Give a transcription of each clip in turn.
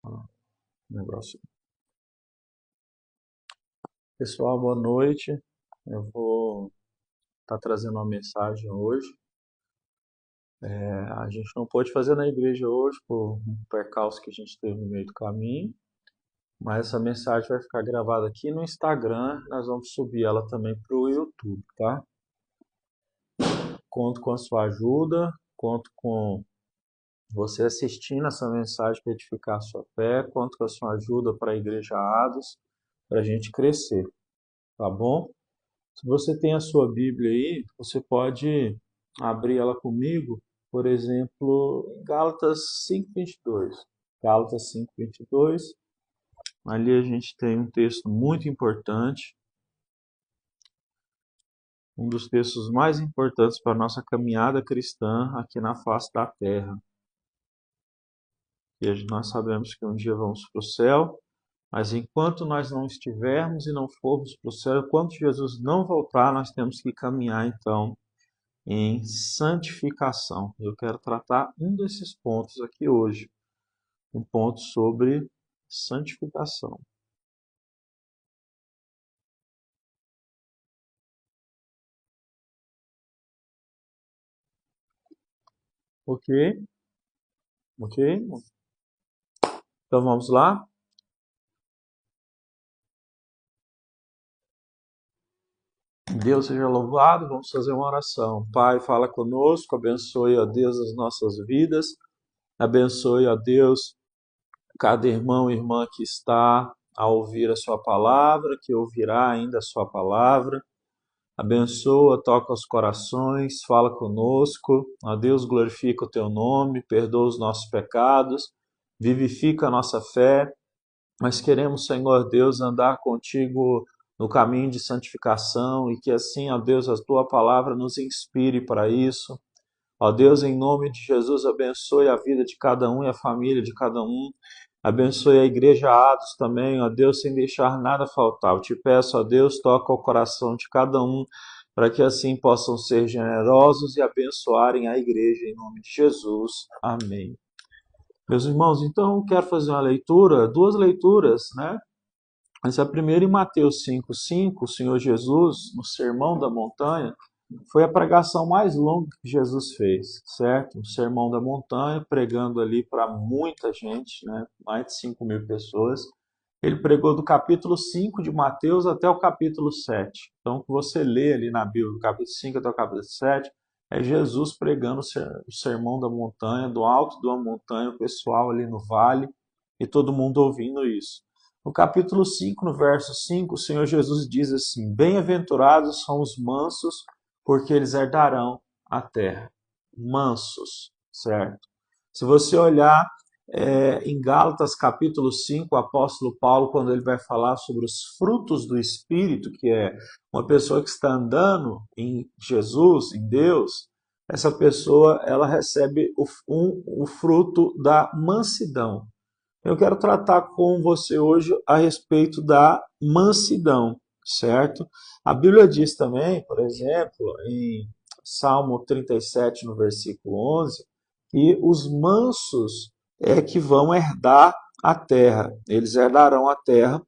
Ah, negócio. Pessoal, boa noite. Eu vou estar trazendo uma mensagem hoje. A gente não pôde fazer na igreja hoje por um percalço que a gente teve no meio do caminho, mas essa mensagem vai ficar gravada aqui no Instagram. Nós vamos subir ela também para o YouTube, tá? Conto com a sua ajuda, conto com você assistindo essa mensagem para edificar a sua fé, conto com a sua ajuda para a Igreja Ados, para a gente crescer, tá bom? Se você tem a sua Bíblia aí, você pode abrir ela comigo, por exemplo, em Gálatas 5:22. Gálatas 5:22. Ali a gente tem um texto muito importante, um dos textos mais importantes para a nossa caminhada cristã aqui na face da terra. E nós sabemos que um dia vamos para o céu, mas enquanto nós não estivermos e não formos para o céu, enquanto Jesus não voltar, nós temos que caminhar então em santificação. Eu quero tratar um desses pontos aqui hoje, um ponto sobre santificação. Ok? Ok? Então vamos lá? Deus seja louvado, vamos fazer uma oração. Pai, fala conosco, abençoe, ó Deus, as nossas vidas, abençoe, ó Deus, cada irmão e irmã que está a ouvir a sua palavra, que ouvirá ainda a sua palavra. Abençoa, toca os corações, fala conosco. Ó Deus, glorifica o teu nome, perdoa os nossos pecados, vivifica a nossa fé. Nós queremos, Senhor Deus, andar contigo no caminho de santificação e que assim, ó Deus, a tua palavra nos inspire para isso. Ó Deus, em nome de Jesus, abençoe a vida de cada um e a família de cada um. Abençoe a igreja Atos também, ó Deus, sem deixar nada faltar. Eu te peço, ó Deus, toca o coração de cada um, para que assim possam ser generosos e abençoarem a igreja, em nome de Jesus. Amém. Meus irmãos, então eu quero fazer uma leitura, duas leituras, né? Essa primeira em Mateus 5:5, o Senhor Jesus, no Sermão da Montanha, foi a pregação mais longa que Jesus fez, certo? O Sermão da Montanha, pregando ali para muita gente, né? Mais de 5.000 pessoas. Ele pregou do capítulo 5 de Mateus até o capítulo 7. Então, o que você lê ali na Bíblia, do capítulo 5 até o capítulo 7, é Jesus pregando o Sermão da Montanha, do alto de uma montanha, o pessoal ali no vale, e todo mundo ouvindo isso. No capítulo 5, no verso 5, o Senhor Jesus diz assim: Bem-aventurados são os mansos, porque eles herdarão a terra. Mansos, certo? Se você olhar em Gálatas capítulo 5, o apóstolo Paulo, quando ele vai falar sobre os frutos do Espírito, que é uma pessoa que está andando em Jesus, em Deus, essa pessoa ela recebe o fruto da mansidão. Eu quero tratar com você hoje a respeito da mansidão, certo? A Bíblia diz também, por exemplo, em Salmo 37, no versículo 11, que os mansos é que vão herdar a terra. Eles herdarão a terra.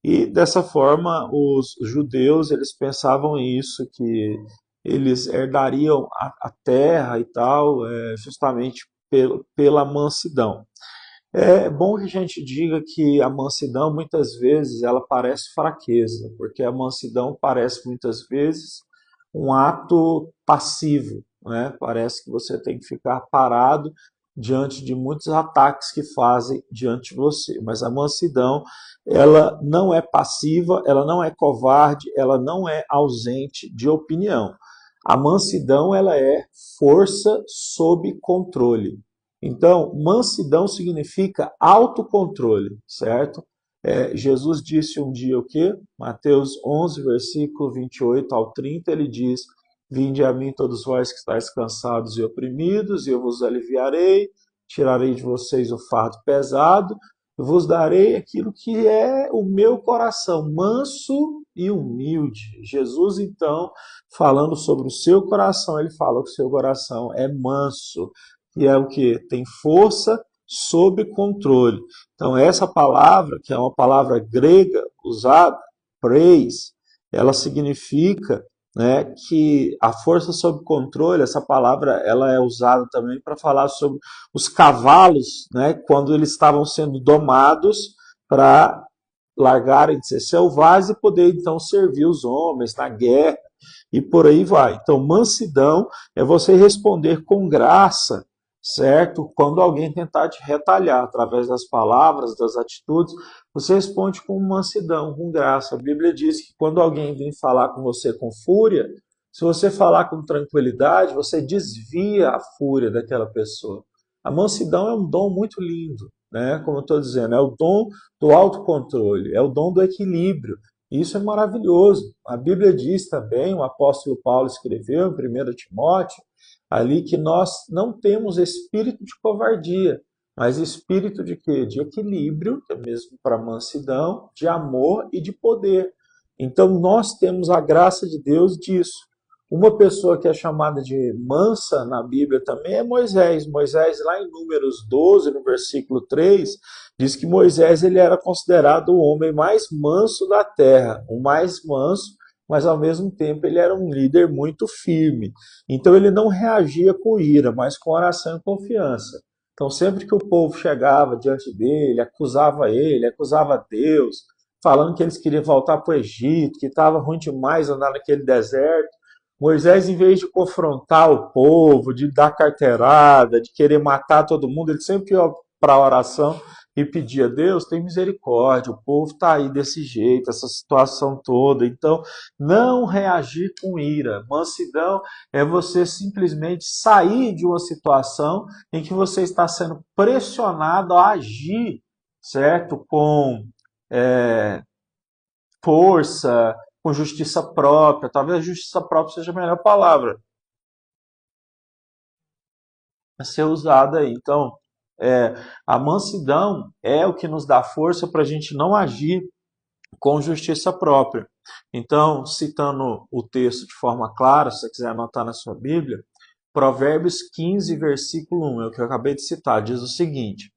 E dessa forma, os judeus, eles pensavam isso, que eles herdariam a terra e tal, justamente pela mansidão. É bom que a gente diga que a mansidão muitas vezes ela parece fraqueza, porque a mansidão parece muitas vezes um ato passivo, né? Parece que você tem que ficar parado diante de muitos ataques que fazem diante de você. Mas a mansidão, ela não é passiva, ela não é covarde, ela não é ausente de opinião. A mansidão, ela é força sob controle. Então, mansidão significa autocontrole, certo? Jesus disse um dia o quê? Mateus 11, versículo 28 ao 30, ele diz: Vinde a mim todos vós que estáis cansados e oprimidos, e eu vos aliviarei, tirarei de vocês o fardo pesado, e vos darei aquilo que é o meu coração, manso e humilde. Jesus, então, falando sobre o seu coração, ele fala que o seu coração é manso, que é o que? Tem força sob controle. Então, essa palavra, que é uma palavra grega usada, praise, ela significa, né, que a força sob controle, essa palavra ela é usada também para falar sobre os cavalos, né, quando eles estavam sendo domados para largarem de ser selvagens e poder então servir os homens na guerra e por aí vai. Então, mansidão é você responder com graça, certo? Quando alguém tentar te retalhar através das palavras, das atitudes, você responde com mansidão, com graça. A Bíblia diz que quando alguém vem falar com você com fúria, se você falar com tranquilidade, você desvia a fúria daquela pessoa. A mansidão é um dom muito lindo, né? Como eu estou dizendo, é o dom do autocontrole, é o dom do equilíbrio. Isso é maravilhoso. A Bíblia diz também, o apóstolo Paulo escreveu em 1 Timóteo, ali que nós não temos espírito de covardia, mas espírito de quê? De equilíbrio, que é mesmo para mansidão, de amor e de poder. Então nós temos a graça de Deus disso. Uma pessoa que é chamada de mansa na Bíblia também é Moisés. Moisés, lá em Números 12, no versículo 3, diz que Moisés ele era considerado o homem mais manso da terra, o mais manso, mas ao mesmo tempo ele era um líder muito firme. Então ele não reagia com ira, mas com oração e confiança. Então sempre que o povo chegava diante dele, acusava Deus, falando que eles queriam voltar para o Egito, que estava ruim demais andar naquele deserto, Moisés, em vez de confrontar o povo, de dar carteirada, de querer matar todo mundo, ele sempre ia para a oração e pedia a Deus, tem misericórdia, o povo está aí desse jeito, essa situação toda. Então, não reagir com ira. Mansidão é você simplesmente sair de uma situação em que você está sendo pressionado a agir, certo? Com é, força, com justiça própria. Talvez a justiça própria seja a melhor palavra a ser usada aí. Então, é, a mansidão é o que nos dá força para a gente não agir com justiça própria. Então, citando o texto de forma clara, se você quiser anotar na sua Bíblia, Provérbios 15, versículo 1, é o que eu acabei de citar, diz o seguinte: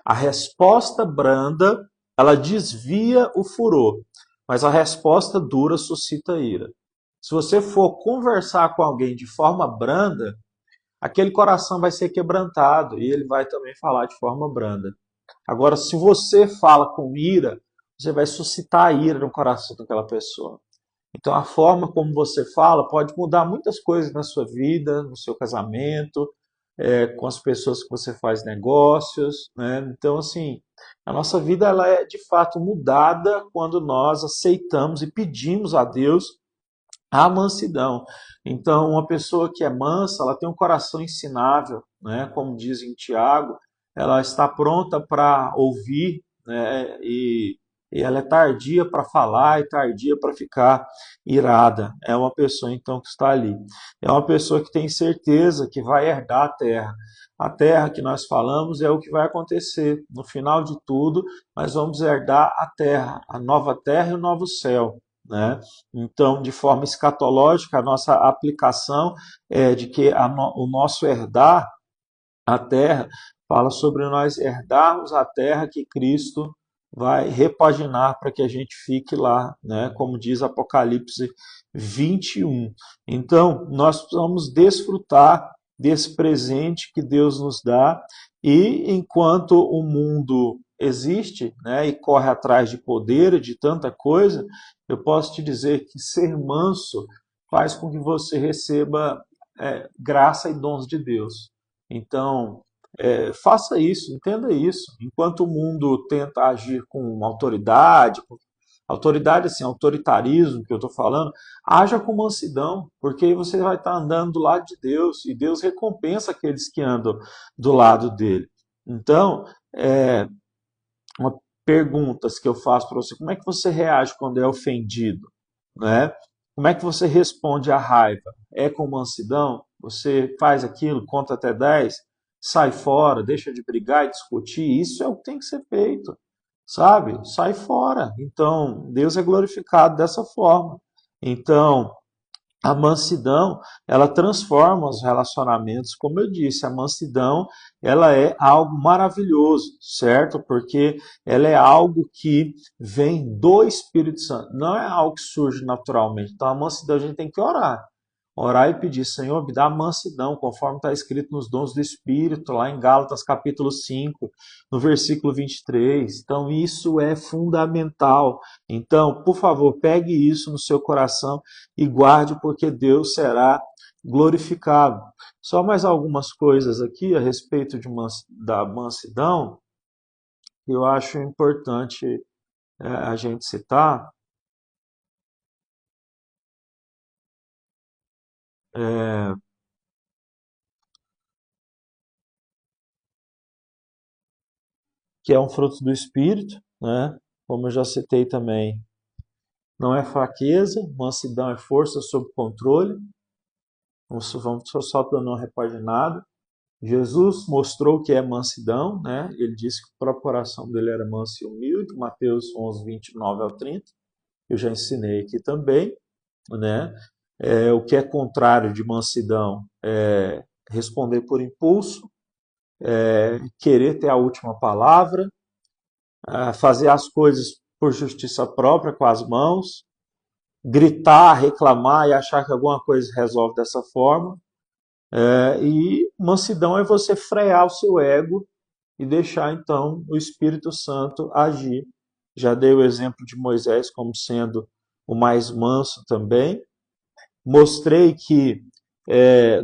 a resposta branda, ela desvia o furor, mas a resposta dura suscita ira. Se você for conversar com alguém de forma branda, aquele coração vai ser quebrantado e ele vai também falar de forma branda. Agora, se você fala com ira, você vai suscitar a ira no coração daquela pessoa. Então, a forma como você fala pode mudar muitas coisas na sua vida, no seu casamento, com as pessoas que você faz negócios, né? Então, assim, a nossa vida ela é de fato mudada quando nós aceitamos e pedimos a Deus a mansidão. Então, uma pessoa que é mansa, ela tem um coração ensinável, né? Como diz em Tiago, ela está pronta para ouvir, né? E ela é tardia para falar e tardia para ficar irada. É uma pessoa, então, que está ali. É uma pessoa que tem certeza que vai herdar a terra. A terra que nós falamos é o que vai acontecer. No final de tudo, nós vamos herdar a nova terra e o novo céu, né? Então, de forma escatológica, a nossa aplicação é de que o nosso herdar a terra fala sobre nós herdarmos a terra que Cristo vai repaginar para que a gente fique lá, né? Como diz Apocalipse 21. Então, nós precisamos desfrutar desse presente que Deus nos dá e enquanto o mundo existe, né, e corre atrás de poder e de tanta coisa, eu posso te dizer que ser manso faz com que você receba graça e dons de Deus. Então, faça isso, entenda isso. Enquanto o mundo tenta agir com autoridade assim, autoritarismo que eu estou falando, haja com mansidão, porque aí você vai estar andando do lado de Deus e Deus recompensa aqueles que andam do lado dele. Então, uma perguntas que eu faço para você, como é que você reage quando é ofendido, né? Como é que você responde à raiva? É com mansidão? Você faz aquilo, conta até 10, sai fora, deixa de brigar e discutir? Isso é o que tem que ser feito, sabe? Sai fora. Então, Deus é glorificado dessa forma. Então, A mansidão, ela transforma os relacionamentos, como eu disse, a mansidão, ela é algo maravilhoso, certo? Porque ela é algo que vem do Espírito Santo, não é algo que surge naturalmente. Então, a mansidão a gente tem que orar. Orar e pedir, Senhor, me dá mansidão, conforme está escrito nos dons do Espírito, lá em Gálatas capítulo 5, no versículo 23. Então, isso é fundamental. Então, por favor, pegue isso no seu coração e guarde, porque Deus será glorificado. Só mais algumas coisas aqui a respeito da mansidão que eu acho importante a gente citar. É, que é um fruto do Espírito, né? Como eu já citei também, não é fraqueza, mansidão é força sob controle. Vamos só para não repaginado. Jesus mostrou que é mansidão, né? Ele disse que a própria coração dele era manso e humilde, Mateus 11, 29 ao 30. Eu já ensinei aqui também, né? O que é contrário de mansidão é responder por impulso, querer ter a última palavra, fazer as coisas por justiça própria com as mãos, gritar, reclamar e achar que alguma coisa resolve dessa forma. E mansidão é você frear o seu ego e deixar então o Espírito Santo agir. Já dei o exemplo de Moisés como sendo o mais manso também. Mostrei que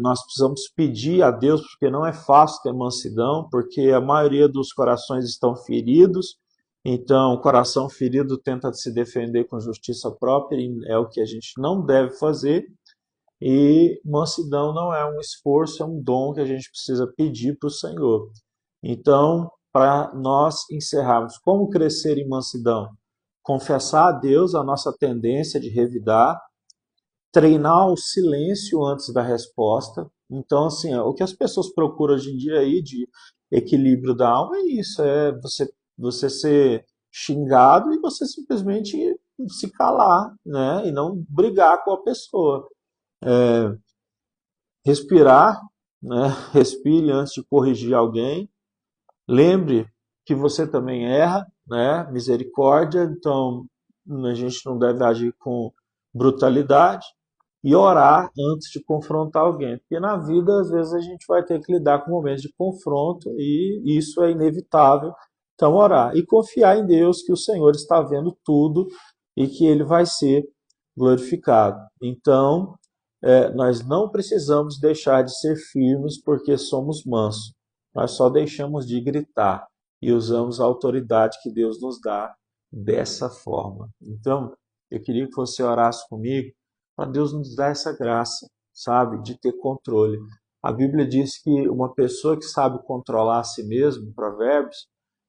nós precisamos pedir a Deus, porque não é fácil ter mansidão, porque a maioria dos corações estão feridos. Então, o coração ferido tenta se defender com justiça própria, e é o que a gente não deve fazer. E mansidão não é um esforço, é um dom que a gente precisa pedir para o Senhor. Então, para nós encerrarmos, como crescer em mansidão? Confessar a Deus a nossa tendência de revidar, treinar o silêncio antes da resposta. Então, assim, o que as pessoas procuram hoje em dia aí de equilíbrio da alma é isso, é você ser xingado e você simplesmente se calar, né? E não brigar com a pessoa. Respirar, né? Respire antes de corrigir alguém. Lembre que você também erra, né? Misericórdia, então a gente não deve agir com brutalidade e orar antes de confrontar alguém, porque na vida às vezes a gente vai ter que lidar com momentos de confronto e isso é inevitável. Então orar e confiar em Deus que o Senhor está vendo tudo e que ele vai ser glorificado. Então, nós não precisamos deixar de ser firmes porque somos mansos. Nós só deixamos de gritar e usamos a autoridade que Deus nos dá dessa forma. Então, eu queria que você orasse comigo para Deus nos dar essa graça, sabe, de ter controle. A Bíblia diz que uma pessoa que sabe controlar a si mesma, em Provérbios,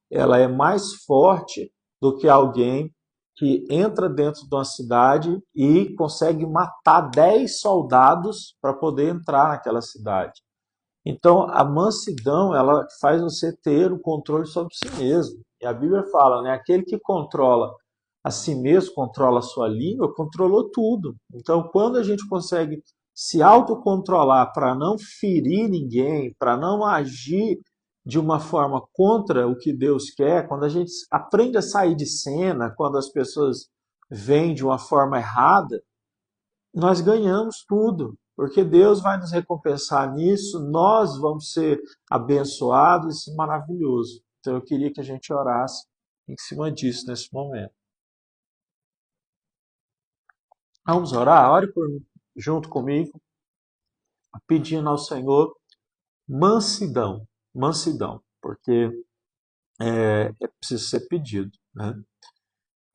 ela é mais forte do que alguém que entra dentro de uma cidade e consegue matar 10 soldados para poder entrar naquela cidade. Então, a mansidão, ela faz você ter o controle sobre si mesmo. E a Bíblia fala, né, aquele que controla a si mesmo, controla a sua língua, controlou tudo. Então, quando a gente consegue se autocontrolar para não ferir ninguém, para não agir de uma forma contra o que Deus quer, quando a gente aprende a sair de cena, quando as pessoas vêm de uma forma errada, nós ganhamos tudo, porque Deus vai nos recompensar nisso, nós vamos ser abençoados, isso é maravilhoso. Então eu queria que a gente orasse em cima disso nesse momento. Vamos orar? Junto comigo, pedindo ao Senhor mansidão, mansidão, porque é preciso ser pedido, né?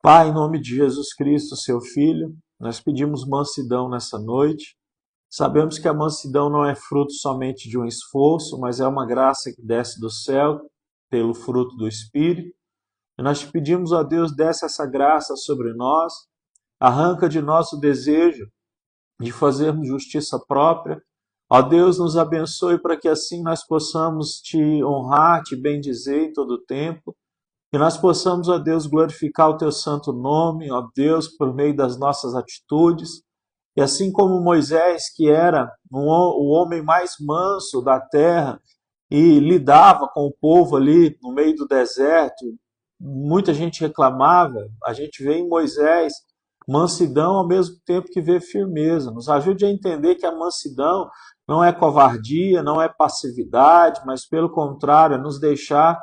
Pai, em nome de Jesus Cristo, seu Filho, nós pedimos mansidão nessa noite. Sabemos que a mansidão não é fruto somente de um esforço, mas é uma graça que desce do céu pelo fruto do Espírito. E nós te pedimos, ó Deus, desce essa graça sobre nós, arranca de nós o desejo de fazermos justiça própria. Ó Deus, nos abençoe para que assim nós possamos te honrar, te bendizer em todo o tempo. Que nós possamos, ó Deus, glorificar o teu santo nome, ó Deus, por meio das nossas atitudes. E assim como Moisés, que era o homem mais manso da terra e lidava com o povo ali no meio do deserto, muita gente reclamava, a gente vê em Moisés mansidão ao mesmo tempo que vê firmeza. Nos ajude a entender que a mansidão não é covardia, não é passividade, mas pelo contrário, é nos deixar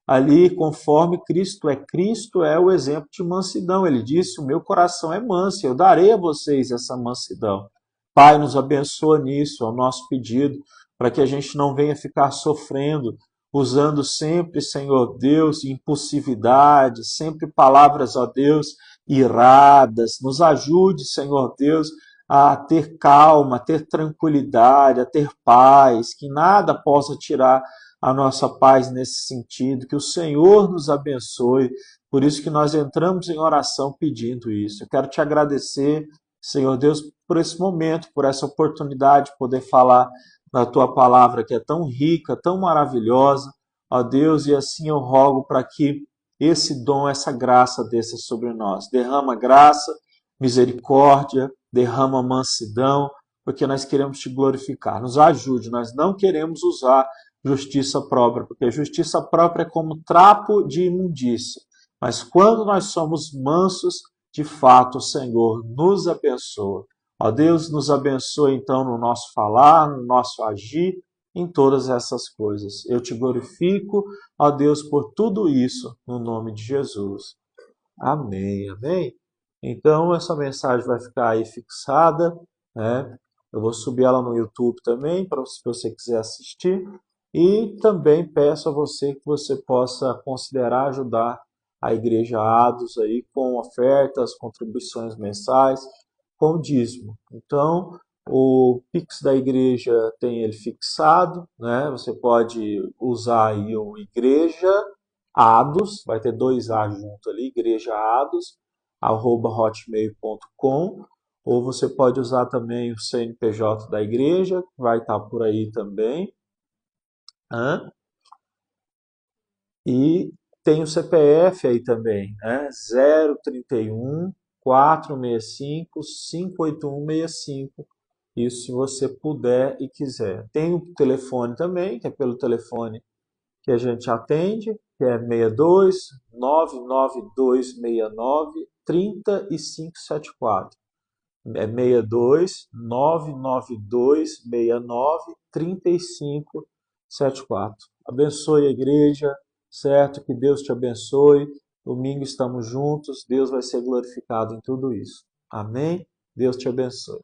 ali conforme Cristo é. Cristo é o exemplo de mansidão. Ele disse: o meu coração é manso, eu darei a vocês essa mansidão. Pai, nos abençoa nisso, é o nosso pedido, para que a gente não venha ficar sofrendo, usando sempre, Senhor Deus, impulsividade, sempre palavras, ó Deus, iradas. Nos ajude, Senhor Deus, a ter calma, a ter tranquilidade, a ter paz, que nada possa tirar a nossa paz nesse sentido, que o Senhor nos abençoe. Por isso que nós entramos em oração pedindo isso. Eu quero te agradecer, Senhor Deus, por esse momento, por essa oportunidade de poder falar da tua palavra que é tão rica, tão maravilhosa, ó Deus, e assim eu rogo para que esse dom, essa graça desça sobre nós. Derrama graça, misericórdia, derrama mansidão, porque nós queremos te glorificar. Nos ajude, nós não queremos usar justiça própria, porque justiça própria é como trapo de imundícia. Mas quando nós somos mansos, de fato o Senhor nos abençoa. Ó Deus, nos abençoe então no nosso falar, no nosso agir, em todas essas coisas. Eu te glorifico, ó Deus, por tudo isso, no nome de Jesus. Amém, amém. Então, essa mensagem vai ficar aí fixada, né? Eu vou subir ela no YouTube também, para se você quiser assistir. E também peço a você que você possa considerar ajudar a Igreja Ados aí com ofertas, contribuições mensais, com dízimo. Então, o Pix da igreja tem ele fixado, né? Você pode usar aí o Igreja Ados, vai ter dois A junto ali, igrejaAdos, @hotmail.com, ou você pode usar também o CNPJ da igreja, que vai estar por aí também. E tem o CPF aí também, né? 031 465 58165. Isso se você puder e quiser. Tem o telefone também, que é pelo telefone que a gente atende, que é 62 99269 3574. É 62 99269 3574. Abençoe a igreja, certo? Que Deus te abençoe. Domingo estamos juntos, Deus vai ser glorificado em tudo isso. Amém? Deus te abençoe.